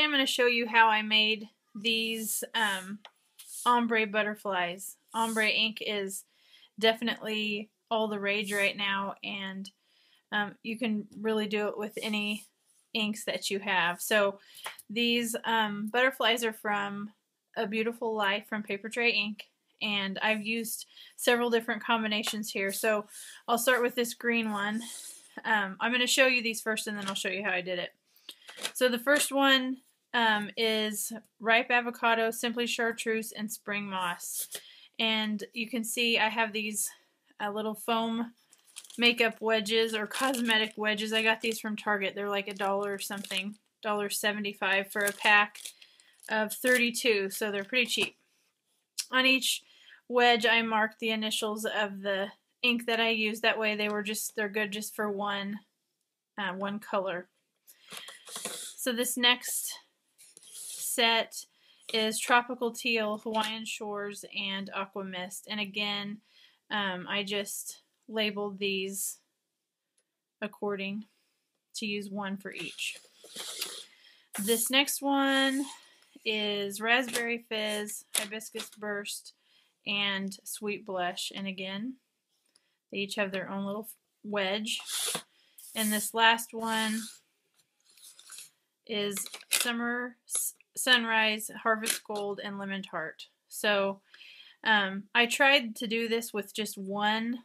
today I'm going to show you how I made these ombre butterflies. Ombre ink is definitely all the rage right now, and you can really do it with any inks that you have. So these butterflies are from A Beautiful Life from PapertreyInk, and I've used several different combinations here. So I'll start with this green one. I'm going to show you these first, and then I'll show you how I did it. So the first one is Ripe Avocado, Simply Chartreuse, and Spring Moss. And you can see I have these little foam makeup wedges or cosmetic wedges. I got these from Target. They're like $1 or something, $1.75 for a pack of 32, so they're pretty cheap. On each wedge I marked the initials of the ink that I used. That way they're good just for one color. So this next set is Tropical Teal, Hawaiian Shores, and Aqua Mist. And again, I just labeled these according to use one for each. This next one is Raspberry Fizz, Hibiscus Burst, and Sweet Blush. And again, they each have their own little wedge. And this last one is Summer Sunrise, Harvest Gold, and Lemon Tart. So I tried to do this with just one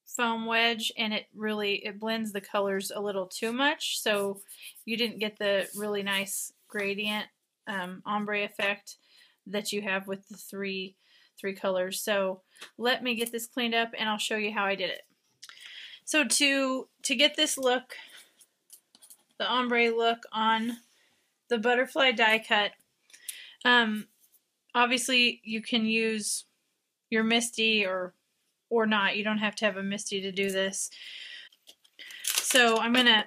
foam wedge, and it blends the colors a little too much, so you didn't get the really nice gradient ombre effect that you have with the three colors. So let me get this cleaned up and I'll show you how I did it. So to get this look, the ombre look on the butterfly die cut, obviously you can use your Misty or not. You don't have to have a Misty to do this. So I'm gonna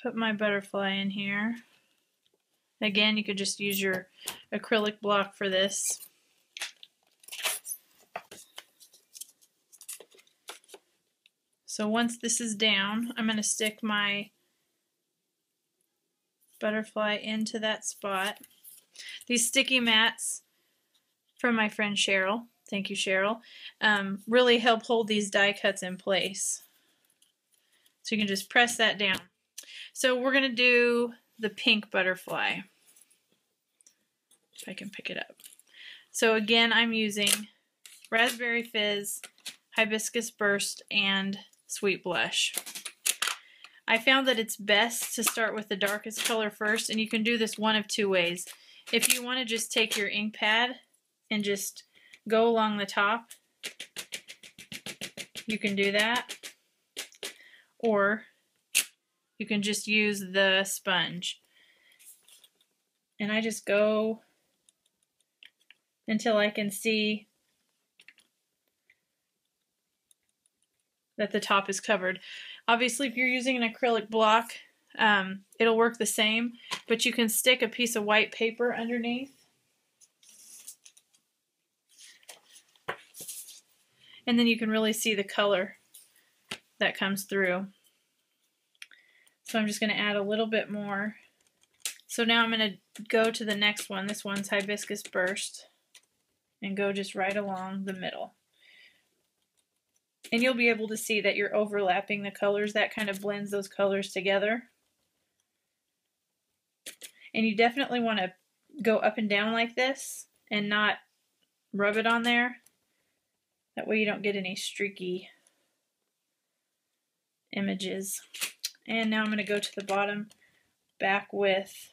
put my butterfly in here. Again, you could just use your acrylic block for this. So once this is down, I'm going to stick my butterfly into that spot. These sticky mats from my friend Cheryl, thank you Cheryl, really help hold these die cuts in place. So you can just press that down. So we're going to do the pink butterfly. If I can pick it up. So again, I'm using Raspberry Fizz, Hibiscus Burst, and Sweet Blush. I found that it's best to start with the darkest color first, and you can do this one of two ways. If you want to just take your ink pad and just go along the top, you can do that. Or you can just use the sponge. And I just go until I can see that the top is covered. Obviously, if you're using an acrylic block, it'll work the same, but you can stick a piece of white paper underneath. And then you can really see the color that comes through. So I'm just going to add a little bit more. So now I'm going to go to the next one. This one's Hibiscus Burst, and go just right along the middle. And you'll be able to see that you're overlapping the colors. That kind of blends those colors together. And you definitely want to go up and down like this and not rub it on there. That way you don't get any streaky images. And now I'm going to go to the bottom back with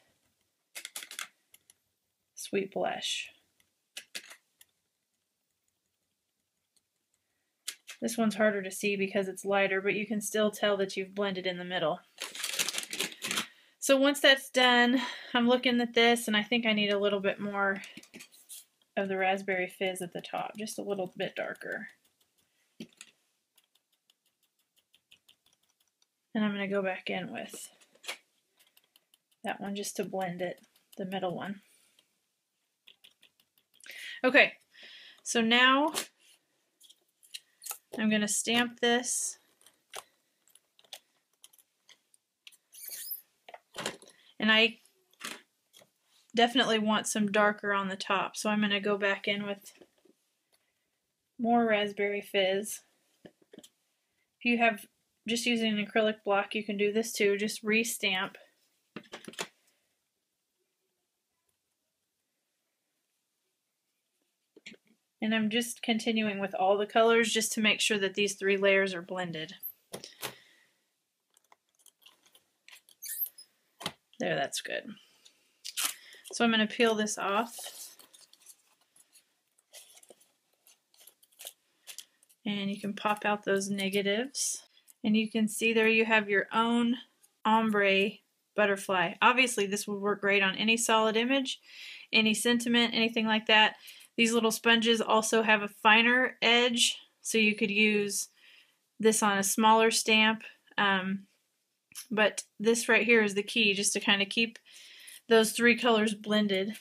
Sweet Blush. This one's harder to see because it's lighter, but you can still tell that you've blended in the middle. So once that's done, I'm looking at this and I think I need a little bit more of the Raspberry Fizz at the top, just a little bit darker. And I'm going to go back in with that one just to blend it, the middle one. Okay, so now I'm going to stamp this And I definitely want some darker on the top, so I'm going to go back in with more Raspberry Fizz. If you have just using an acrylic block, you can do this too. Just re-stamp. And I'm just continuing with all the colors just to make sure that these 3 layers are blended. There, that's good. So I'm going to peel this off. And you can pop out those negatives. And you can see there you have your own ombre butterfly. Obviously this would work great on any solid image, any sentiment, anything like that. These little sponges also have a finer edge, so you could use this on a smaller stamp. But this right here is the key, just to kind of keep those 3 colors blended.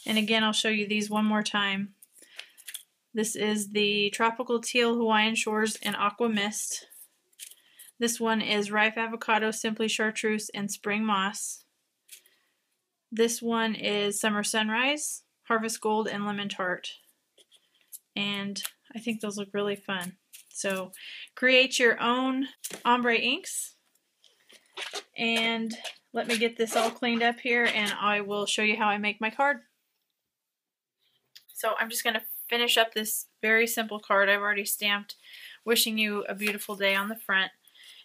And again, I'll show you these one more time. This is the Tropical Teal Hawaiian Shores and Aqua Mist. This one is Ripe Avocado, Simply Chartreuse, and Spring Moss. This one is Summer Sunrise, Harvest Gold, and Lemon Tart. And I think those look really fun. So create your own ombre inks. And let me get this all cleaned up here and I will show you how I make my card. So I'm just going to finish up this very simple card I've already stamped, wishing you a beautiful day on the front.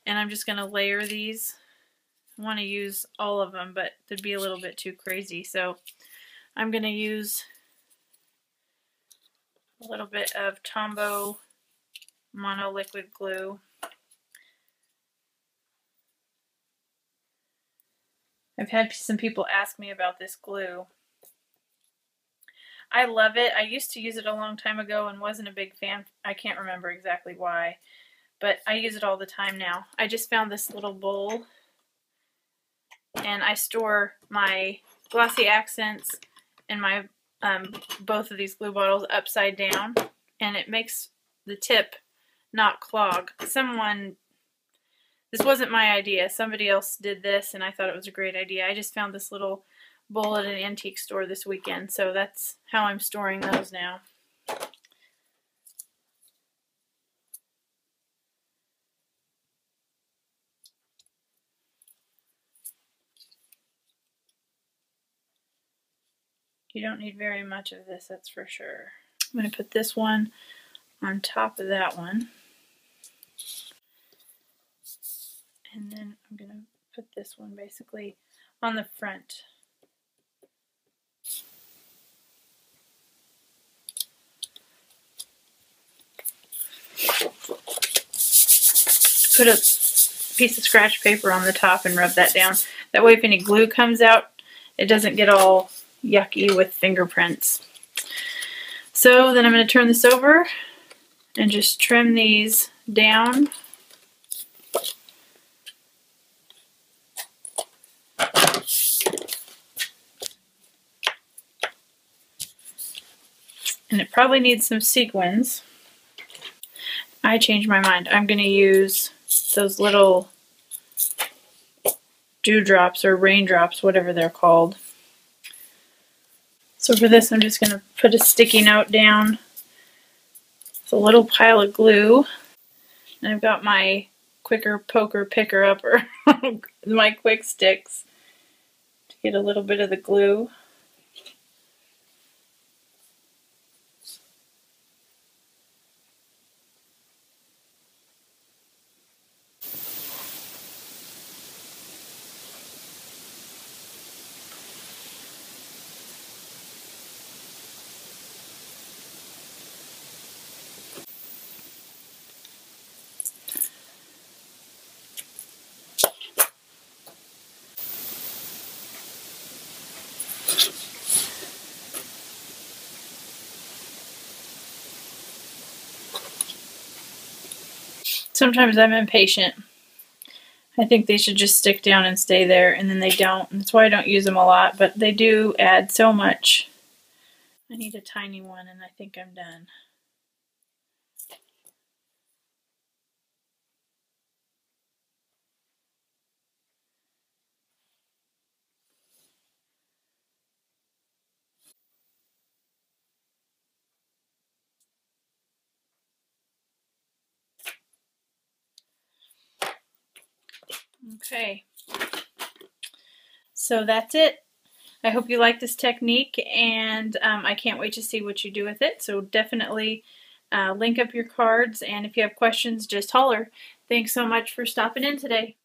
And I'm just going to layer these. I want to use all of them, but they'd be a little bit too crazy. So I'm going to use a little bit of Tombow Mono Liquid Glue. I've had some people ask me about this glue. I love it. I used to use it a long time ago and wasn't a big fan. I can't remember exactly why, but I use it all the time now. I just found this little bowl and I store my glossy accents and my both of these glue bottles upside down, and it makes the tip not clog. This wasn't my idea. Somebody else did this and I thought it was a great idea. I just found this little bowl at an antique store this weekend, so that's how I'm storing those now. You don't need very much of this, that's for sure. I'm going to put this one on top of that one. And then I'm going to put this one basically on the front. Put a piece of scratch paper on the top and rub that down. That way if any glue comes out, it doesn't get all yucky with fingerprints. So then I'm going to turn this over and just trim these down. And it probably needs some sequins. I changed my mind. I'm going to use those little dewdrops or raindrops, whatever they're called. So for this, I'm just going to put a sticky note down with a little pile of glue. And I've got my quicker poker picker upper, my quick sticks, to get a little bit of the glue. Sometimes I'm impatient. I think they should just stick down and stay there, and then they don't. And that's why I don't use them a lot, but they do add so much. I need a tiny one, and I think I'm done. Okay, so that's it. I hope you like this technique, and I can't wait to see what you do with it. So definitely link up your cards, and if you have questions, just holler. Thanks so much for stopping in today.